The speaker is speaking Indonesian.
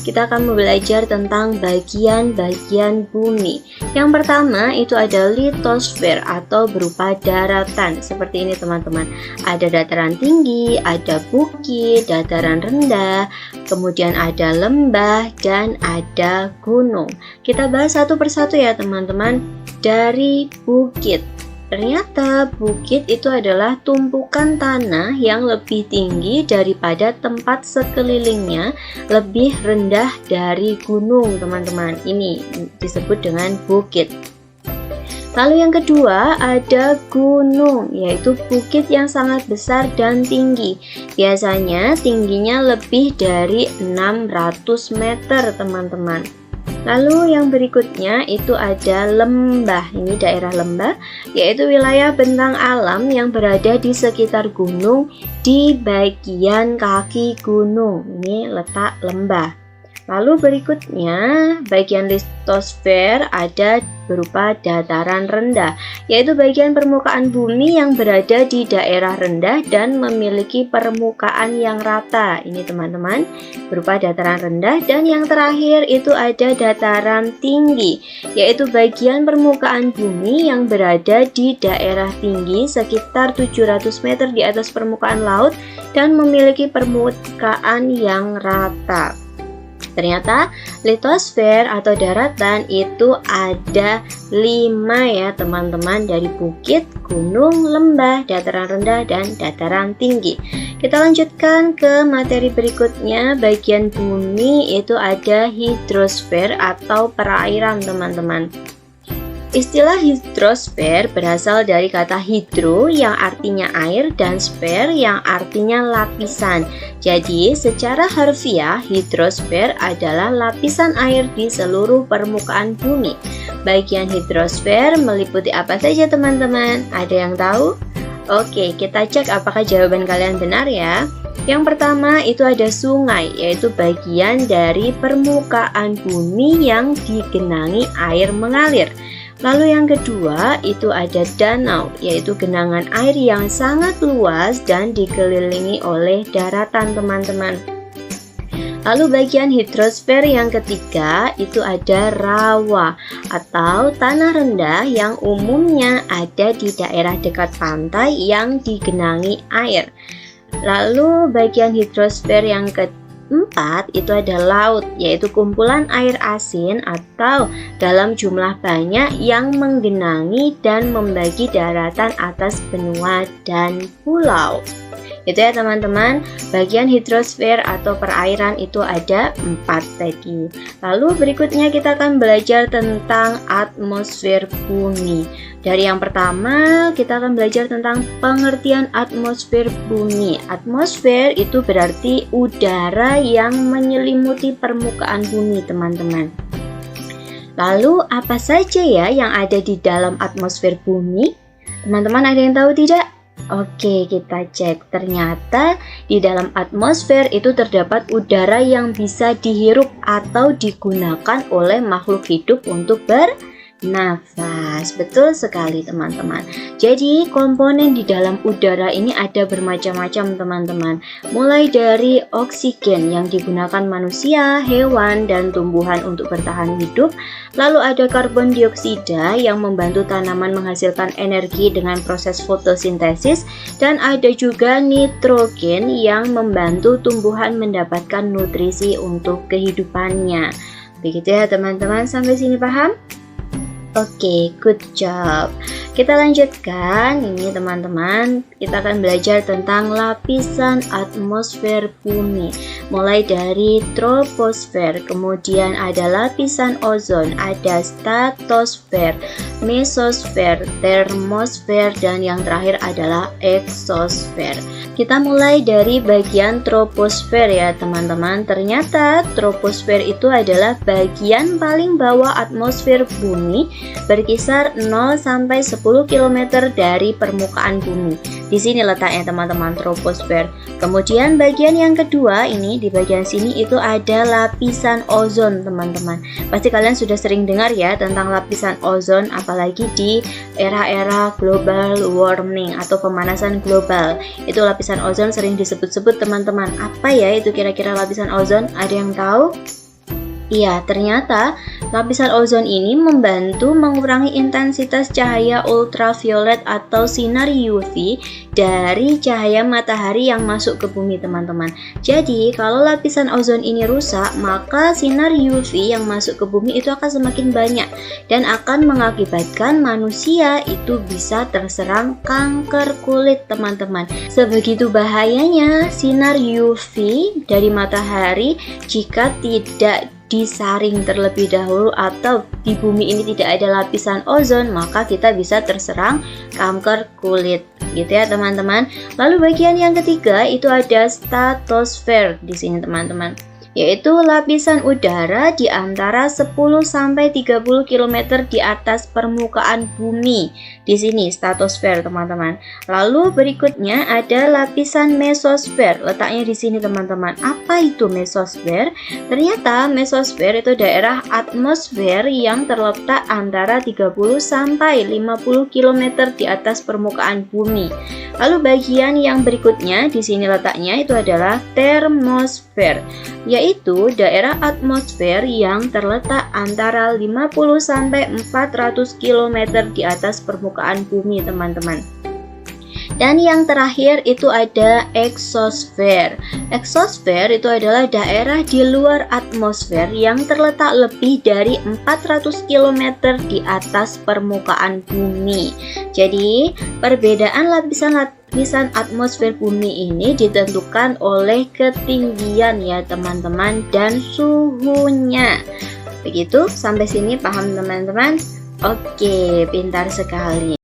Kita akan belajar tentang bagian-bagian bumi. Yang pertama itu ada litosfer atau berupa daratan. Seperti ini teman-teman. Ada dataran tinggi, ada bukit, dataran rendah, kemudian ada lembah, dan ada gunung. Kita bahas satu persatu ya teman-teman. Dari bukit. Ternyata bukit itu adalah tumpukan tanah yang lebih tinggi daripada tempat sekelilingnya, lebih rendah dari gunung teman-teman. Ini disebut dengan bukit. Lalu yang kedua ada gunung, yaitu bukit yang sangat besar dan tinggi. Biasanya tingginya lebih dari 600 meter teman-teman. Lalu yang berikutnya itu ada lembah. Ini daerah lembah, yaitu wilayah bentang alam yang berada di sekitar gunung di bagian kaki gunung. Ini letak lembah. Lalu berikutnya bagian litosfer ada berupa dataran rendah, yaitu bagian permukaan bumi yang berada di daerah rendah dan memiliki permukaan yang rata. Ini teman-teman berupa dataran rendah. Dan yang terakhir itu ada dataran tinggi, yaitu bagian permukaan bumi yang berada di daerah tinggi sekitar 700 meter di atas permukaan laut dan memiliki permukaan yang rata. Ternyata litosfer atau daratan itu ada 5 ya teman-teman, dari bukit, gunung, lembah, dataran rendah, dan dataran tinggi. Kita lanjutkan ke materi berikutnya. Bagian bumi itu ada hidrosfer atau perairan teman-teman. Istilah hidrosfer berasal dari kata hidro yang artinya air dan sfer yang artinya lapisan. Jadi secara harfiah hidrosfer adalah lapisan air di seluruh permukaan bumi. Bagian hidrosfer meliputi apa saja teman-teman? Ada yang tahu? Oke, kita cek apakah jawaban kalian benar ya. Yang pertama itu ada sungai, yaitu bagian dari permukaan bumi yang digenangi air mengalir. Lalu yang kedua itu ada danau, yaitu genangan air yang sangat luas dan dikelilingi oleh daratan teman-teman. Lalu bagian hidrosfer yang ketiga itu ada rawa atau tanah rendah yang umumnya ada di daerah dekat pantai yang digenangi air. Lalu bagian hidrosfer yang keempat itu ada laut, yaitu kumpulan air asin atau dalam jumlah banyak yang menggenangi dan membagi daratan atas benua dan pulau. Itu ya teman-teman, bagian hidrosfer atau perairan itu ada 4 tadi. Lalu berikutnya kita akan belajar tentang atmosfer bumi. Dari yang pertama kita akan belajar tentang pengertian atmosfer bumi. Atmosfer itu berarti udara yang menyelimuti permukaan bumi teman-teman. Lalu apa saja ya yang ada di dalam atmosfer bumi? Teman-teman ada yang tahu tidak? Oke, kita cek. Ternyata di dalam atmosfer itu terdapat udara yang bisa dihirup atau digunakan oleh makhluk hidup untuk bernafas. Betul sekali teman-teman. Jadi komponen di dalam udara ini ada bermacam-macam teman-teman. Mulai dari oksigen yang digunakan manusia, hewan, dan tumbuhan untuk bertahan hidup. Lalu ada karbon dioksida yang membantu tanaman menghasilkan energi dengan proses fotosintesis. Dan ada juga nitrogen yang membantu tumbuhan mendapatkan nutrisi untuk kehidupannya. Begitu ya teman-teman, sampai sini paham? Oke, good job. Kita lanjutkan. Ini teman-teman, kita akan belajar tentang lapisan atmosfer bumi. Mulai dari troposfer, kemudian ada lapisan ozon, ada stratosfer, mesosfer, termosfer, dan yang terakhir adalah eksosfer. Kita mulai dari bagian troposfer ya teman-teman. Ternyata troposfer itu adalah bagian paling bawah atmosfer bumi, berkisar 0 sampai 10 km dari permukaan bumi. Di sini letaknya teman-teman, troposfer. Kemudian bagian yang kedua ini, di bagian sini itu ada lapisan ozon teman-teman. Pasti kalian sudah sering dengar ya tentang lapisan ozon, apalagi di era-era global warming atau pemanasan global. Itu lapisan ozon sering disebut-sebut teman-teman. Apa ya itu kira-kira lapisan ozon? Ada yang tahu? Iya, ternyata lapisan ozon ini membantu mengurangi intensitas cahaya ultraviolet atau sinar UV dari cahaya matahari yang masuk ke bumi teman-teman. Jadi, kalau lapisan ozon ini rusak, maka sinar UV yang masuk ke bumi itu akan semakin banyak dan akan mengakibatkan manusia itu bisa terserang kanker kulit teman-teman. Sebegitu bahayanya sinar UV dari matahari jika tidak disaring terlebih dahulu atau di bumi ini tidak ada lapisan ozon, maka kita bisa terserang kanker kulit gitu ya teman-teman. Lalu bagian yang ketiga itu ada stratosfer di sini teman-teman, yaitu lapisan udara di antara 10 sampai 30 km di atas permukaan bumi. Di sini stratosfer teman-teman. Lalu berikutnya ada lapisan mesosfer. Letaknya di sini teman-teman. Apa itu mesosfer? Ternyata mesosfer itu daerah atmosfer yang terletak antara 30 sampai 50 km di atas permukaan bumi. Lalu bagian yang berikutnya di sini letaknya itu adalah termosfer, yaitu daerah atmosfer yang terletak antara 50 sampai 400 km di atas permukaan bumi teman-teman. Dan yang terakhir itu ada eksosfer. Eksosfer itu adalah daerah di luar atmosfer yang terletak lebih dari 400 km di atas permukaan bumi. Jadi, perbedaan lapisan atmosfer bumi ini ditentukan oleh ketinggian ya teman-teman dan suhunya. Begitu, sampai sini paham teman-teman? Oke, pintar sekali.